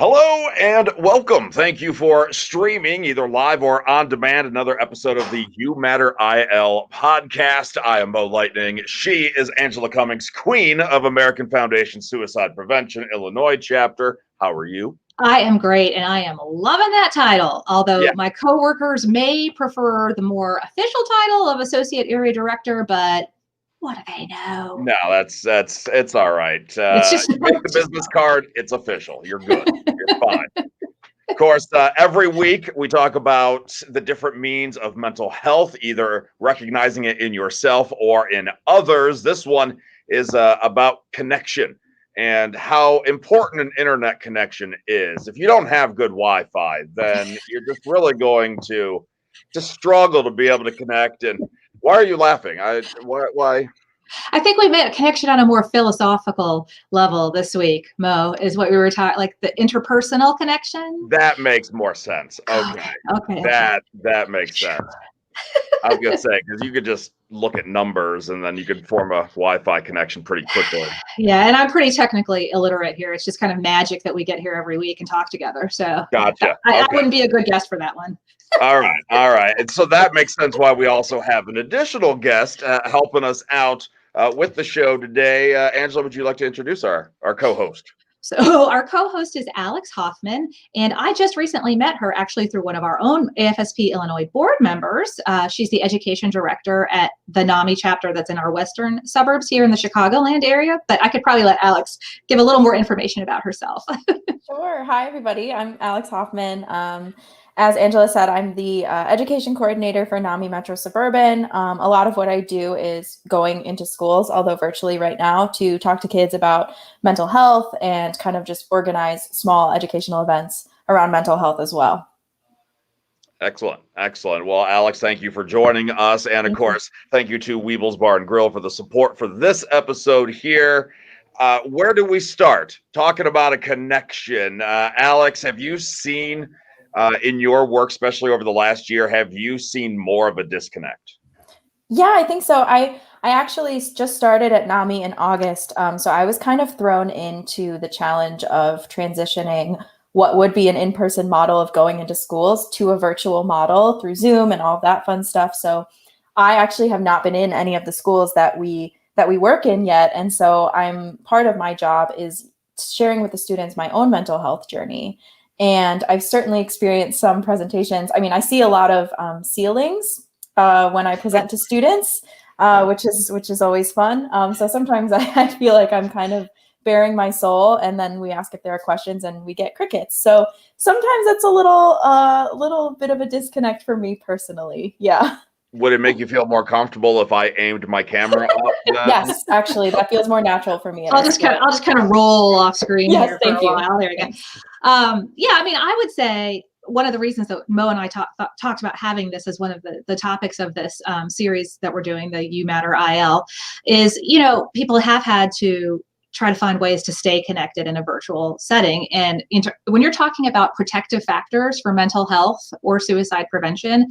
Hello and welcome. Thank you for streaming either live or on demand another episode of the You Matter IL podcast. I am Mo Lightning. She is Angela Cummings, Queen of American Foundation Suicide Prevention, Illinois chapter. How are you? I am great, and I am loving that title. Although my coworkers may prefer the more official title of Associate Area Director, but what do they know? No, it's all right. It's just you make the business card. It's official. You're good. You're fine. Of course, every week we talk about the different means of mental health, either recognizing it in yourself or in others. This one is about connection and how important an internet connection is. If you don't have good Wi-Fi, then you're just really going to struggle to be able to connect. And why are you laughing? Why? I think we made a connection on a more philosophical level this week, Mo, is what we were talking, like the interpersonal connection. That makes more sense. Okay. That makes sense. I was going to say, because you could just look at numbers and then you could form a Wi-Fi connection pretty quickly. Yeah, and I'm pretty technically illiterate here. It's just kind of magic that we get here every week and talk together. So gotcha. I wouldn't be a good guest for that one. All right. And so that makes sense why we also have an additional guest helping us out with the show today. Angela, would you like to introduce our co-host? So our co-host is Alex Hoffman, and I just recently met her actually through one of our own AFSP Illinois board members. She's the education director at the NAMI chapter that's in our western suburbs here in the Chicagoland area, but I could probably let Alex give a little more information about herself. Sure. Hi, everybody. I'm Alex Hoffman. As Angela said, I'm the education coordinator for NAMI Metro Suburban. A lot of what I do is going into schools, although virtually right now, to talk to kids about mental health and kind of just organize small educational events around mental health as well. Excellent. Well, Alex, thank you for joining us. And of course, thank you to Weeble's Bar and Grill for the support for this episode here. Where do we start? Talking about a connection. Alex, have you seen in your work, especially over the last year, have you seen more of a disconnect? Yeah, I think so. I actually just started at NAMI in August. So I was kind of thrown into the challenge of transitioning what would be an in-person model of going into schools to a virtual model through Zoom and all of that fun stuff. So I actually have not been in any of the schools that we work in yet. And so part of my job is sharing with the students my own mental health journey. And I've certainly experienced some presentations. I mean, I see a lot of ceilings when I present to students, which is always fun. So sometimes I feel like I'm kind of bearing my soul, and then we ask if there are questions, and we get crickets. So sometimes it's a little bit of a disconnect for me personally. Yeah. Would it make you feel more comfortable if I aimed my camera up? Yes, actually, that feels more natural for me. I'll just kind of roll off screen here for a while. There you go. Yeah, I mean, I would say one of the reasons that Mo and I talked about having this as one of the topics of this series that we're doing, the You Matter IL, is, people have had to try to find ways to stay connected in a virtual setting. And when you're talking about protective factors for mental health or suicide prevention,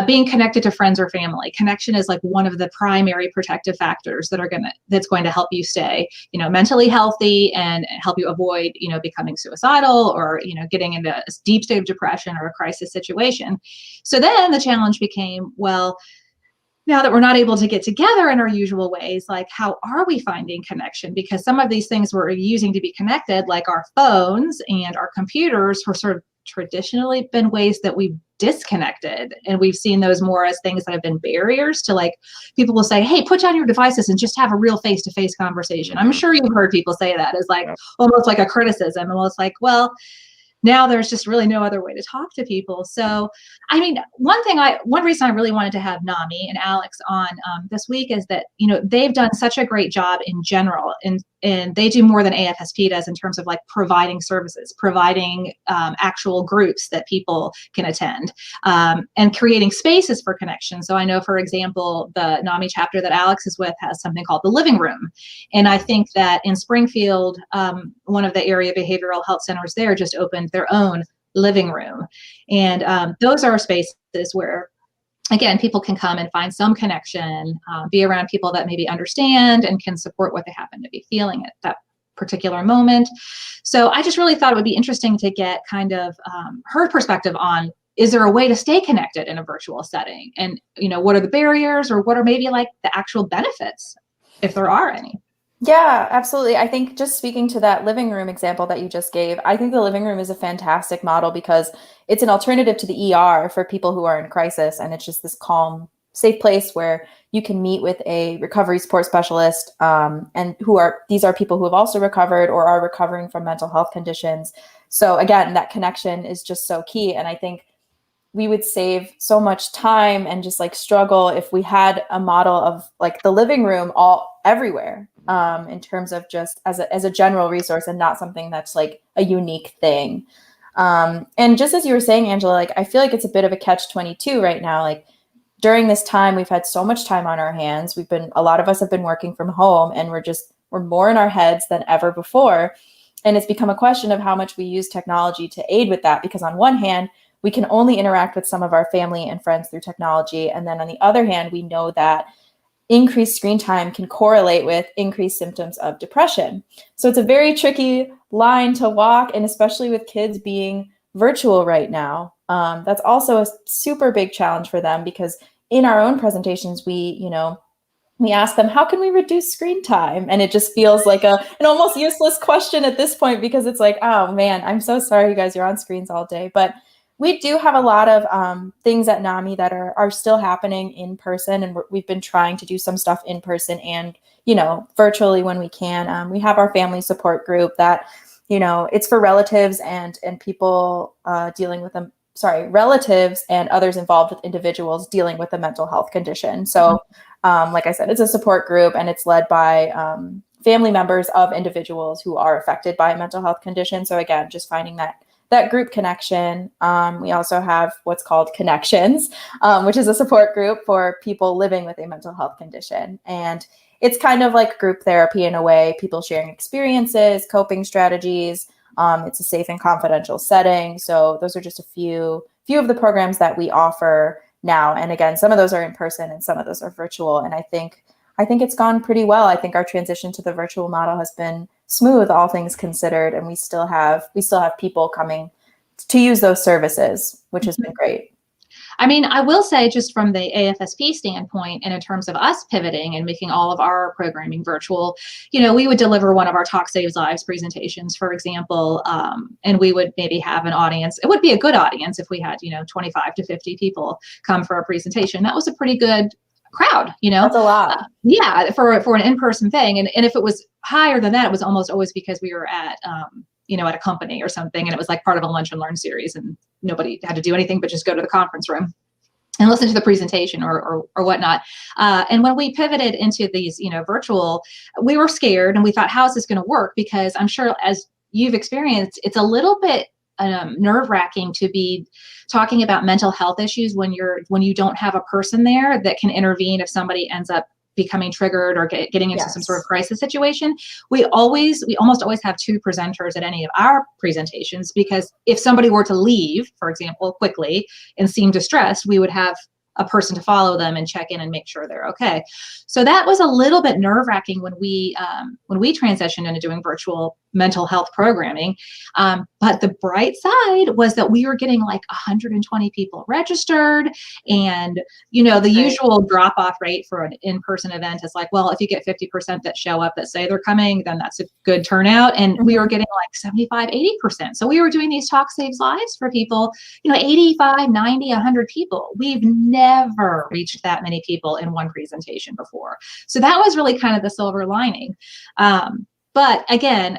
being connected to friends or family. Connection is like one of the primary protective factors that's going to help you stay, mentally healthy and help you avoid, becoming suicidal or, getting into a deep state of depression or a crisis situation. So then the challenge became, well, now that we're not able to get together in our usual ways, like how are we finding connection? Because some of these things we're using to be connected, like our phones and our computers, were sort of traditionally been ways that we've disconnected, and we've seen those more as things that have been barriers to, like, people will say, hey, put down your devices and just have a real face-to-face conversation. I'm sure you've heard people say that as like almost like a criticism, and it's like, well, now there's just really no other way to talk to people. So, I mean, one reason I really wanted to have NAMI and Alex on this week is that, they've done such a great job in general, and they do more than AFSP does in terms of like providing services, providing actual groups that people can attend, and creating spaces for connection. So I know, for example, the NAMI chapter that Alex is with has something called the Living Room. And I think that in Springfield, one of the area behavioral health centers there just opened their own living room. And those are spaces where, again, people can come and find some connection, be around people that maybe understand and can support what they happen to be feeling at that particular moment. So I just really thought it would be interesting to get kind of her perspective on, is there a way to stay connected in a virtual setting? And, what are the barriers, or what are maybe like the actual benefits, if there are any? Yeah, absolutely. I think just speaking to that living room example that you just gave, I think the living room is a fantastic model because it's an alternative to the ER for people who are in crisis. And it's just this calm, safe place where you can meet with a recovery support specialist, and these are people who have also recovered or are recovering from mental health conditions. So again, that connection is just so key. And I think we would save so much time and just like struggle if we had a model of like the living room everywhere, in terms of just as a general resource and not something that's like a unique thing. And just as you were saying, Angela, like I feel like it's a bit of a catch-22 right now. Like during this time, we've had so much time on our hands. A lot of us have been working from home, and we're more in our heads than ever before. And it's become a question of how much we use technology to aid with that, because on one hand, we can only interact with some of our family and friends through technology. And then on the other hand, we know that increased screen time can correlate with increased symptoms of depression. So it's a very tricky line to walk, and especially with kids being virtual right now. That's also a super big challenge for them, because in our own presentations, we ask them, how can we reduce screen time? And it just feels like an almost useless question at this point, because it's like, oh man, I'm so sorry you guys, you're on screens all day. But we do have a lot of things at NAMI that are still happening in person, and we've been trying to do some stuff in person and virtually when we can. We have our family support group that it's for relatives and people dealing with them. Sorry, relatives and others involved with individuals dealing with a mental health condition. So, like I said, it's a support group, and it's led by family members of individuals who are affected by a mental health condition. So again, just finding that group connection. We also have what's called Connections, which is a support group for people living with a mental health condition. And it's kind of like group therapy in a way, people sharing experiences, coping strategies. It's a safe and confidential setting. So those are just a few of the programs that we offer now. And again, some of those are in person and some of those are virtual. And I think it's gone pretty well. I think our transition to the virtual model has been smooth, all things considered, and we still have people coming to use those services, which has been great. I mean, I will say, just from the AFSP standpoint, and in terms of us pivoting and making all of our programming virtual, we would deliver one of our Talk Saves Lives presentations, for example, and we would maybe have an audience. It would be a good audience if we had, 25 to 50 people come for a presentation. That was a pretty good crowd, That's a lot. Yeah, for an in-person thing. And if it was higher than that, it was almost always because we were at at a company or something, and it was like part of a lunch and learn series, and nobody had to do anything but just go to the conference room and listen to the presentation or whatnot. And when we pivoted into these, virtual, we were scared, and we thought, how is this going to work? Because I'm sure, as you've experienced, it's a little bit nerve-wracking to be talking about mental health issues when you don't have a person there that can intervene if somebody ends up becoming triggered or getting into some sort of crisis situation. We almost always have two presenters at any of our presentations, because if somebody were to leave, for example, quickly and seem distressed, we would have a person to follow them and check in and make sure they're okay. So that was a little bit nerve-wracking when we transitioned into doing virtual mental health programming. But the bright side was that we were getting like 120 people registered, and the usual drop-off rate for an in-person event is like, well, if you get 50% that show up that say they're coming, then that's a good turnout. And we were getting like 75-80%. So we were doing these Talk Saves Lives for people, 85, 90, 100 people. We've never reached that many people in one presentation before. So that was really kind of the silver lining. But again,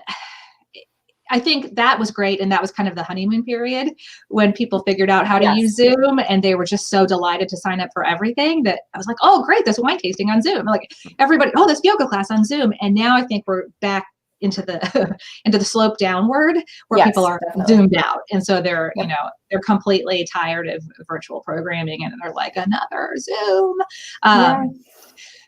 I think that was great. And that was kind of the honeymoon period when people figured out how to use Zoom, and they were just so delighted to sign up for everything that I was like, oh, great, this wine tasting on Zoom. Like everybody, oh, this yoga class on Zoom. And now I think we're back into the slope downward where people are zoomed out. And so they're, they're completely tired of virtual programming, and they're like, another Zoom.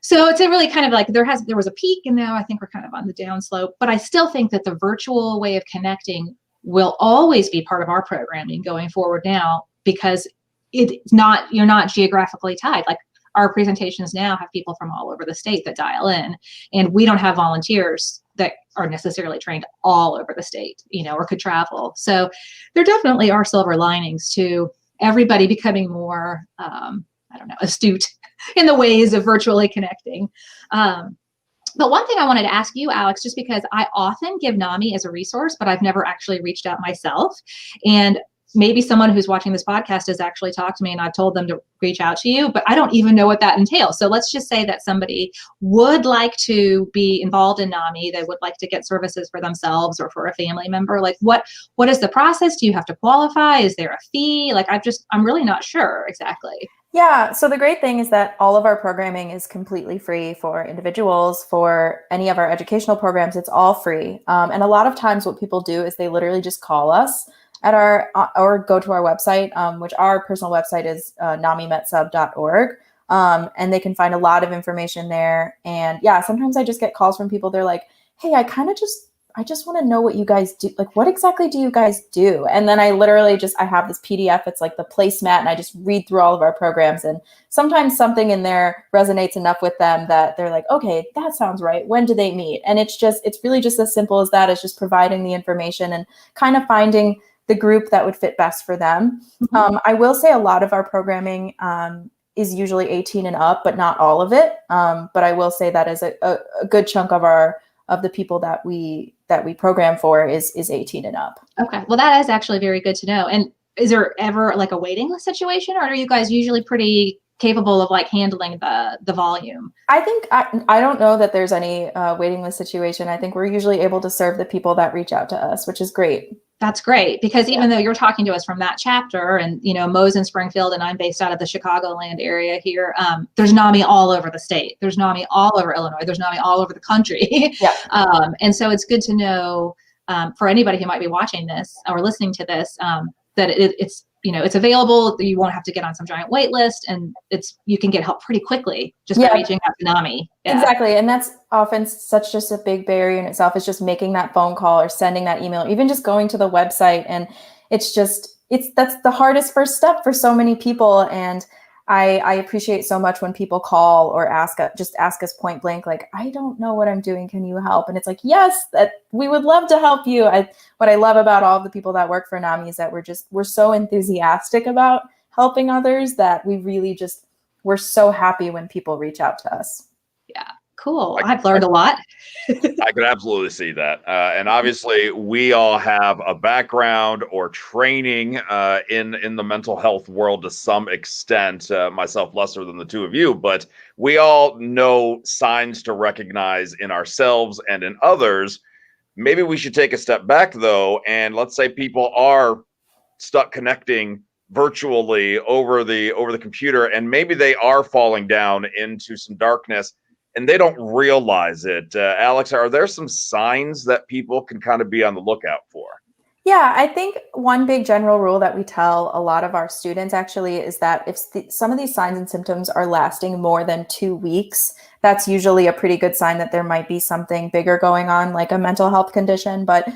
So it's a really kind of like there was a peak, and now I think we're kind of on the downslope, but I still think that the virtual way of connecting will always be part of our programming going forward now, because you're not geographically tied. Like our presentations now have people from all over the state that dial in, and we don't have volunteers that are necessarily trained all over the state, or could travel. So there definitely are silver linings to everybody becoming more, astute in the ways of virtually connecting. But one thing I wanted to ask you, Alex, just because I often give NAMI as a resource, but I've never actually reached out myself. And maybe someone who's watching this podcast has actually talked to me and I've told them to reach out to you, but I don't even know what that entails. So let's just say that somebody would like to be involved in NAMI. They would like to get services for themselves or for a family member. Like what is the process? Do you have to qualify? Is there a fee? Like I'm really not sure exactly. Yeah. So the great thing is that all of our programming is completely free for individuals. For any of our educational programs, it's all free. And a lot of times what people do is they literally just call us at or go to our website, which our personal website is namimetsub.org. And they can find a lot of information there. And yeah, sometimes I just get calls from people. They're like, hey, I just want to know what you guys do. Like, what exactly do you guys do? And then I literally I have this PDF. It's like the placemat, and I just read through all of our programs. And sometimes something in there resonates enough with them that they're like, okay, that sounds right. When do they meet? And it's really just as simple as that. It's just providing the information and kind of finding the group that would fit best for them. Mm-hmm. I will say a lot of our programming is usually 18 and up, but not all of it. But I will say that is a good chunk of the people that we program for is 18 and up. Okay. Well, that is actually very good to know. And is there ever like a waiting list situation, or are you guys usually pretty capable of like handling the volume? I think I don't know that there's any waiting list situation. I think we're usually able to serve the people that reach out to us, which is great. That's great, because even though you're talking to us from that chapter, and Mo's in Springfield and I'm based out of the Chicagoland area here, there's NAMI all over the state. There's NAMI all over Illinois. There's NAMI all over the country. Yeah. And so it's good to know for anybody who might be watching this or listening to this that it's available. You won't have to get on some giant wait list, and you can get help pretty quickly just by reaching out to NAMI. Yeah. Exactly. And that's often just a big barrier in itself, is just making that phone call or sending that email, even just going to the website. And that's the hardest first step for so many people. And I appreciate so much when people call or ask us point blank, like, I don't know what I'm doing. Can you help? And it's like, yes, that we would love to help you. What I love about all of the people that work for NAMI is that we're so enthusiastic about helping others that we're so happy when people reach out to us. Yeah. Cool. I've learned a lot. I could absolutely see that. And obviously we all have a background or training in the mental health world to some extent, myself lesser than the two of you, but we all know signs to recognize in ourselves and in others. Maybe we should take a step back though, and let's say people are stuck connecting virtually over the computer, and maybe they are falling down into some darkness and they don't realize it. Alex, are there some signs that people can kind of be on the lookout for? Yeah, I think one big general rule that we tell a lot of our students actually is that if some of these signs and symptoms are lasting more than 2 weeks, that's usually a pretty good sign that there might be something bigger going on, like a mental health condition. But,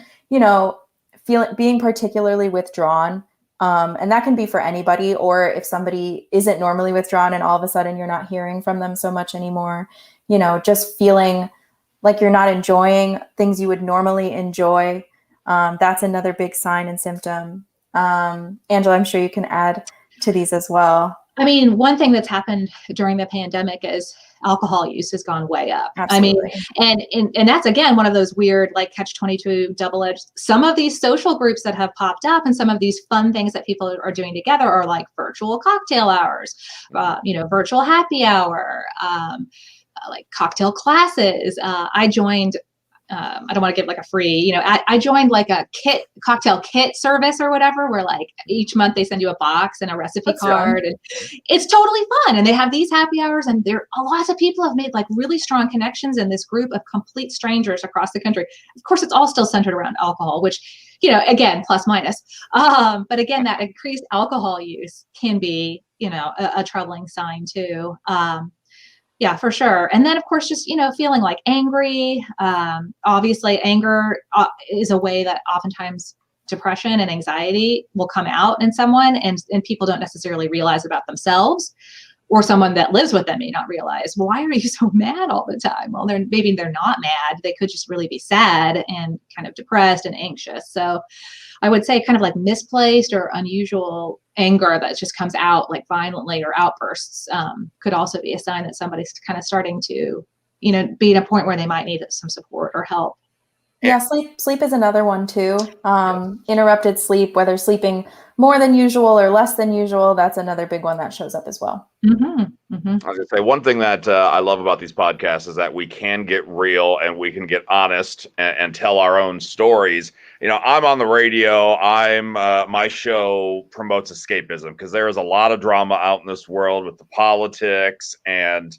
being particularly withdrawn, and that can be for anybody, or if somebody isn't normally withdrawn and all of a sudden you're not hearing from them so much anymore, just feeling like you're not enjoying things you would normally enjoy. That's another big sign and symptom. Angela, I'm sure you can add to these as well. I mean, one thing that's happened during the pandemic is alcohol use has gone way up. Absolutely. I mean, and that's, again, one of those weird, like catch-22 double-edged. Some of these social groups that have popped up and some of these fun things that people are doing together are like virtual cocktail hours, virtual happy hour, like cocktail classes. I joined, I don't want to give like a free, I joined like a cocktail kit service or whatever, where like each month they send you a box and a recipe card, and it's totally fun. And they have these happy hours, and lots of people have made like really strong connections in this group of complete strangers across the country. Of course, it's all still centered around alcohol, which, again, plus minus. But again, that increased alcohol use can be, a troubling sign too. Yeah, for sure. And then, of course, just, feeling like angry. Obviously, anger is a way that oftentimes depression and anxiety will come out in someone, and people don't necessarily realize about themselves. or someone that lives with them may not realize, well, why are you so mad all the time? Well, maybe they're not mad. They could just really be sad and kind of depressed and anxious. So I would say kind of like misplaced or unusual anger that just comes out like violently or outbursts could also be a sign that somebody's kind of starting to, be at a point where they might need some support or help. Yeah, sleep is another one too. Interrupted sleep, whether sleeping more than usual or less than usual, that's another big one that shows up as well. I was gonna say, one thing that I love about these podcasts is that we can get real and we can get honest and tell our own stories. I'm on the radio. My show promotes escapism because there is a lot of drama out in this world with the politics and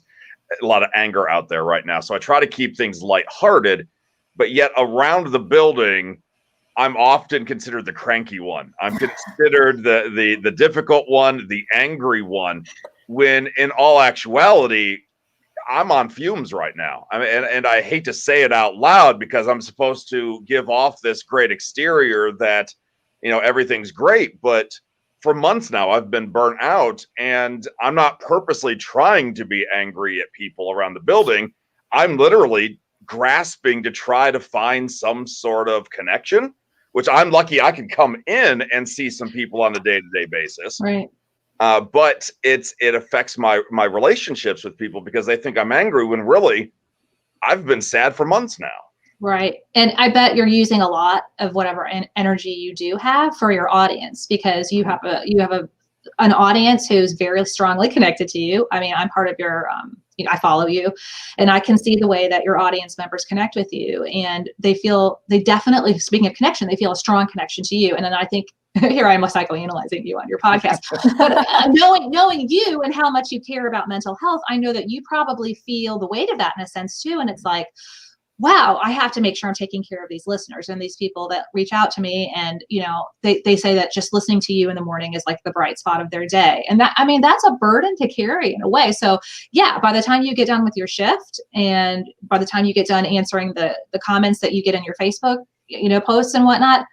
a lot of anger out there right now. So I try to keep things lighthearted. But yet around the building, I'm often considered the cranky one. I'm considered the difficult one, the angry one, when in all actuality, I'm on fumes right now. I mean, and I hate to say it out loud because I'm supposed to give off this great exterior that, everything's great. But for months now, I've been burnt out, and I'm not purposely trying to be angry at people around the building. I'm literally grasping to try to find some sort of connection, which I'm lucky I can come in and see some people on a day-to-day basis. Right. But it affects my relationships with people because they think I'm angry when really I've been sad for months now. Right. And I bet you're using a lot of whatever energy you do have for your audience, because you have an audience who's very strongly connected to you. I mean, I'm part of your I follow you, and I can see the way that your audience members connect with you, and they definitely, speaking of connection, they feel a strong connection to you. And then I think here I am psychoanalyzing you on your podcast, but knowing you and how much you care about mental health, I know that you probably feel the weight of that in a sense too. And it's like, wow, I have to make sure I'm taking care of these listeners and these people that reach out to me. And, they say that just listening to you in the morning is like the bright spot of their day. And that's a burden to carry in a way. So yeah, by the time you get done with your shift and by the time you get done answering the comments that you get in your Facebook, posts and whatnot,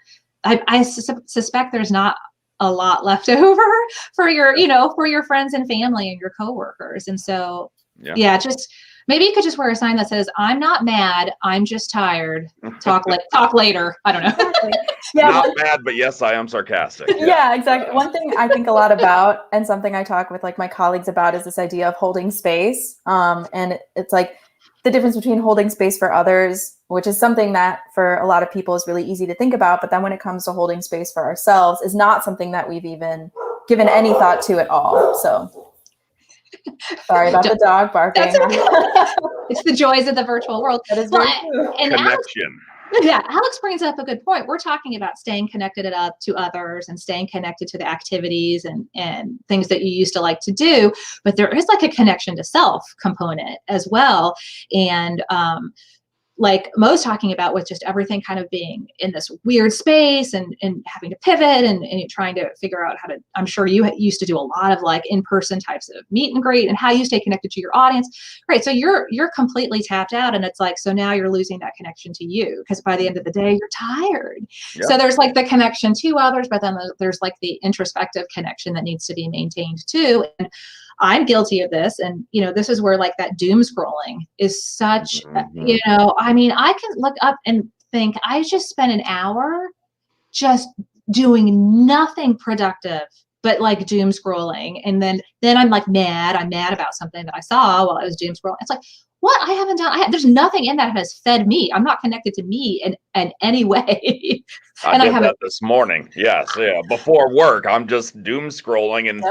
I suspect there's not a lot left over for your friends and family and your coworkers. And so, yeah, just maybe you could just wear a sign that says, "I'm not mad. I'm just tired. Talk later." I don't know. Yeah, not mad, but yes, I am sarcastic. Yeah, exactly. One thing I think a lot about, and something I talk with like my colleagues about, is this idea of holding space. And it's like the difference between holding space for others, which is something that for a lot of people is really easy to think about. But then when it comes to holding space for ourselves is not something that we've even given any thought to at all. So sorry about the dog barking. That's okay. It's the joys of the virtual world. That is very true. And Connection. Alex brings up a good point. We're talking about staying connected to others and staying connected to the activities and things that you used to like to do, but there is like a connection to self component as well. And like Mo's talking about, with just everything kind of being in this weird space and having to pivot and trying to figure out how to, I'm sure you used to do a lot of like in-person types of meet and greet and how you stay connected to your audience. Right. So you're completely tapped out, and it's like, so now you're losing that connection to you because by the end of the day, you're tired. Yeah. So there's like the connection to others, but then there's like the introspective connection that needs to be maintained too. And I'm guilty of this. And, this is where like that doom scrolling is such, I mean, I can look up and think I just spent an hour just doing nothing productive, but like doom scrolling. And then I'm like mad. I'm mad about something that I saw while I was doom scrolling. It's like, what? I haven't done, there's nothing in that has fed me. I'm not connected to me in any way. I did that this morning. Yes. Yeah. Before work, I'm just doom scrolling and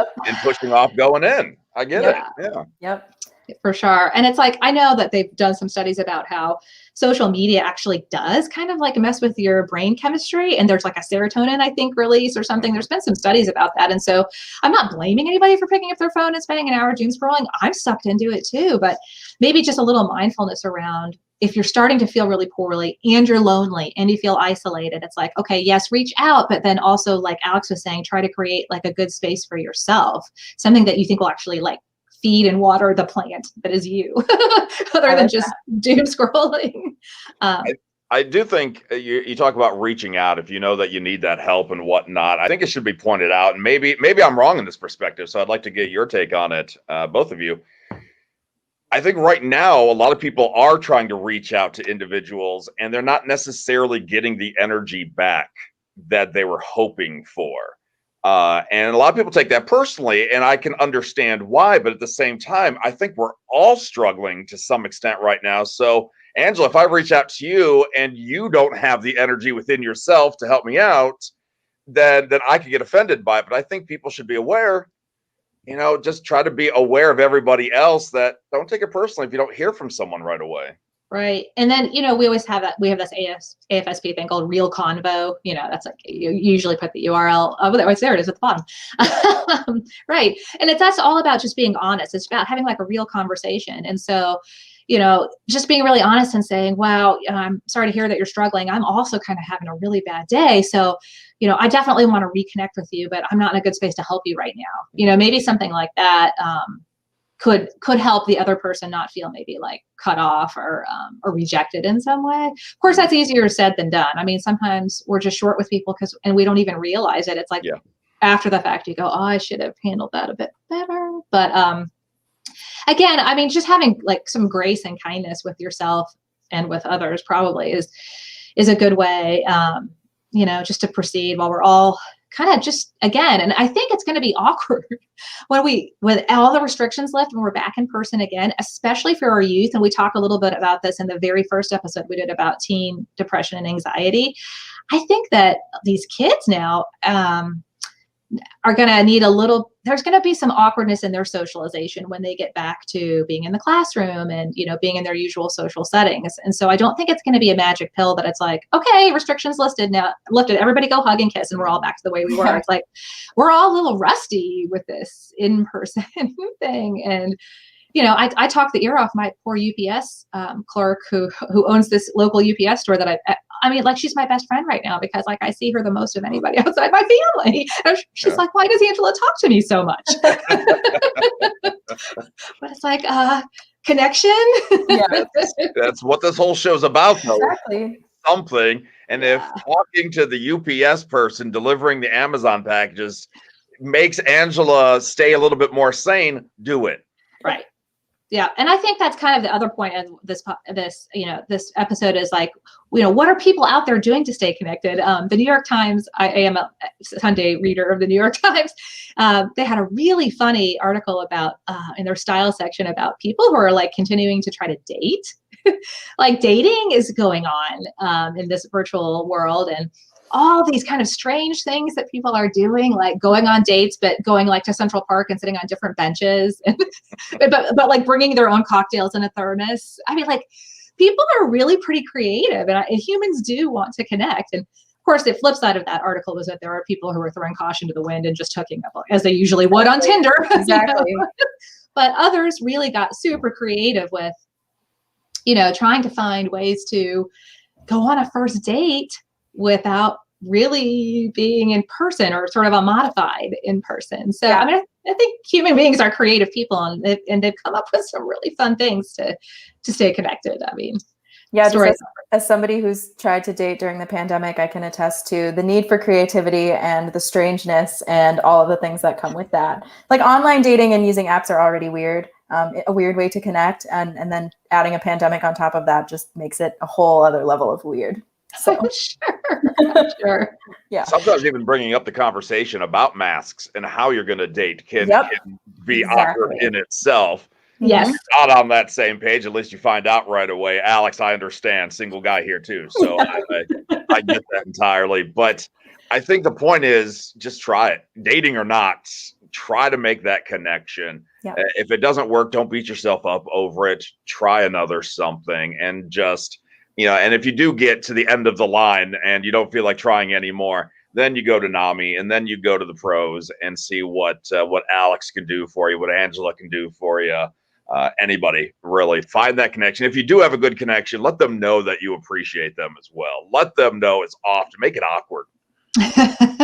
pushing off going in. I get it. Yeah. Yep. For sure. And it's like, I know that they've done some studies about how social media actually does kind of like mess with your brain chemistry. And there's like a serotonin, I think, release or something. There's been some studies about that. And so I'm not blaming anybody for picking up their phone and spending an hour doom scrolling. I'm sucked into it too, but maybe just a little mindfulness around, if you're starting to feel really poorly and you're lonely and you feel isolated, it's like, okay, yes, reach out. But then also, like Alex was saying, try to create like a good space for yourself, something that you think will actually like feed and water the plant that is you, other than just doom scrolling. I do think you talk about reaching out if you know that you need that help and whatnot. I think it should be pointed out, and maybe I'm wrong in this perspective. So I'd like to get your take on it, both of you. I think right now a lot of people are trying to reach out to individuals, and they're not necessarily getting the energy back that they were hoping for. And a lot of people take that personally, and I can understand why. But at the same time, I think we're all struggling to some extent right now. So, Angela, if I reach out to you and you don't have the energy within yourself to help me out, then I could get offended by it. But I think people should be aware, just try to be aware of everybody else, that don't take it personally if you don't hear from someone right away. Right. And then, we always have that. We have this AFSP thing called Real Convo. That's like, you usually put the URL. Oh, there it is at the bottom. Right. And that's all about just being honest. It's about having like a real conversation. And so, just being really honest and saying, wow, I'm sorry to hear that you're struggling. I'm also kind of having a really bad day. So, I definitely want to reconnect with you, but I'm not in a good space to help you right now. Maybe something like that could help the other person not feel maybe like cut off or rejected in some way. Of course, that's easier said than done. I mean, sometimes we're just short with people and we don't even realize it. It's like after the fact, you go, oh, I should have handled that a bit better. But again, I mean, just having like some grace and kindness with yourself and with others probably is a good way, just to proceed while we're all kind of just, again, and I think it's going to be awkward when all the restrictions lift and we're back in person again, especially for our youth. And we talk a little bit about this in the very first episode we did about teen depression and anxiety. I think that these kids now are going to need there's going to be some awkwardness in their socialization when they get back to being in the classroom and, being in their usual social settings. And so I don't think it's going to be a magic pill that it's like, okay, restrictions lifted, everybody go hug and kiss and we're all back to the way we were. It's like, we're all a little rusty with this in-person thing. And, I talked the ear off my poor UPS clerk who owns this local UPS store that I mean, like, she's my best friend right now because like I see her the most of anybody outside my family. And she's like, why does Angela talk to me so much? But it's like connection. Yeah, that's what this whole show's about, though. Exactly. Something. And if talking to the UPS person delivering the Amazon packages makes Angela stay a little bit more sane, do it. Right. Yeah. And I think that's kind of the other point of this episode is like, what are people out there doing to stay connected? The New York Times, I am a Sunday reader of the New York Times. They had a really funny article about, in their style section, about people who are like continuing to try to date. Like dating is going on in this virtual world, and all these kind of strange things that people are doing, like going on dates, but going like to Central Park and sitting on different benches, and, but like bringing their own cocktails in a thermos. I mean, like, people are really pretty creative, and humans do want to connect. And of course, the flip side of that article was that there are people who are throwing caution to the wind and just hooking up as they usually would on Tinder. Exactly. But others really got super creative with, trying to find ways to go on a first date without really being in person, or sort of a modified in person. So I mean, I think human beings are creative people, and they've come up with some really fun things to stay connected. I mean, as somebody who's tried to date during the pandemic, I can attest to the need for creativity and the strangeness and all of the things that come with that. Like, online dating and using apps are already weird, a weird way to connect, and then adding a pandemic on top of that just makes it a whole other level of weird. So sure. Yeah. Sometimes even bringing up the conversation about masks and how you're going to date can be awkward in itself. Yes. Not on that same page. At least you find out right away. Alex, I understand. Single guy here too. So I get that entirely. But I think the point is, just try it. Dating or not, try to make that connection. Yeah. If it doesn't work, don't beat yourself up over it. Try another something, and just, and if you do get to the end of the line and you don't feel like trying anymore, then you go to NAMI, and then you go to the pros and see what Alex can do for you, what Angela can do for you. Anybody, really. Find that connection. If you do have a good connection, let them know that you appreciate them as well. Let them know it's off, to make it awkward.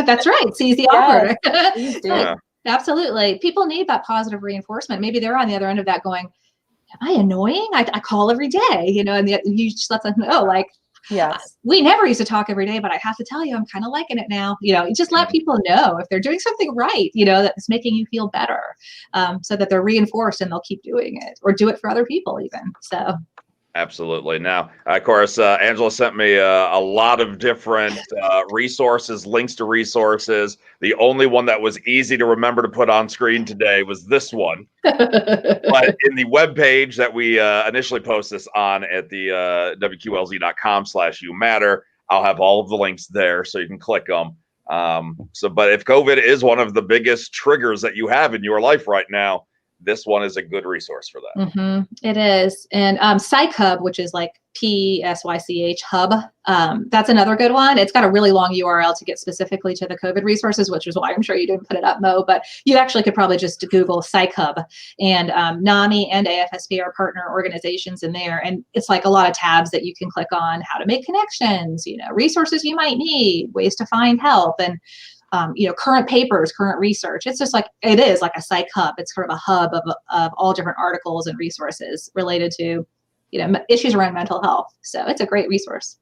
That's right. Seize the awkward. Yeah. Absolutely. People need that positive reinforcement. Maybe they're on the other end of that going, am I annoying? I call every day, and you just let them know, like, Yes. We never used to talk every day, but I have to tell you, I'm kind of liking it now. Just let people know if they're doing something right, that's making you feel better, so that they're reinforced and they'll keep doing it or do it for other people even. So. Absolutely. Now, of course, Angela sent me a lot of different resources, links to resources. The only one that was easy to remember to put on screen today was this one. But in the webpage that we initially post this on at the wqlz.com/youmatter, I'll have all of the links there so you can click them. But if COVID is one of the biggest triggers that you have in your life right now, this one is a good resource for that. Mm-hmm. It is. And Psych Hub, which is like PSYCH Hub, that's another good one. It's got a really long URL to get specifically to the COVID resources, which is why I'm sure you didn't put it up, Mo, but you actually could probably just Google Psych Hub, and NAMI and AFSP are partner organizations in there. And it's like a lot of tabs that you can click on: how to make connections, resources you might need, ways to find help, and current papers, current research. It's just like, it is like a psych hub. It's sort of a hub of all different articles and resources related to, issues around mental health. So it's a great resource.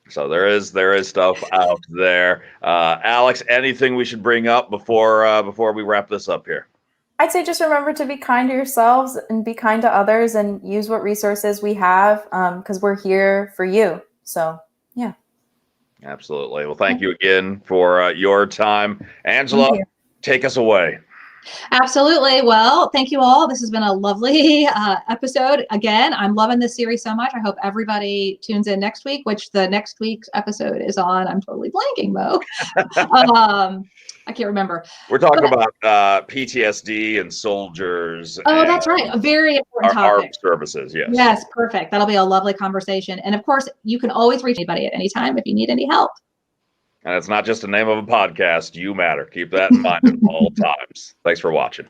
So there is stuff out there. Alex, anything we should bring up before we wrap this up here? I'd say just remember to be kind to yourselves and be kind to others, and use what resources we have, because we're here for you. So, yeah. Absolutely. Well, thank you again for your time. Angela, take us away. Absolutely. Well, thank you all. This has been a lovely episode. Again, I'm loving this series so much. I hope everybody tunes in next week, which the next week's episode is on. I'm totally blanking, Mo. I can't remember. We're talking about PTSD and soldiers. Oh, that's right. A very important topic. Armed services, yes. Yes, perfect. That'll be a lovely conversation. And of course, you can always reach anybody at any time if you need any help. And it's not just the name of a podcast. You matter. Keep that in mind at all times. Thanks for watching.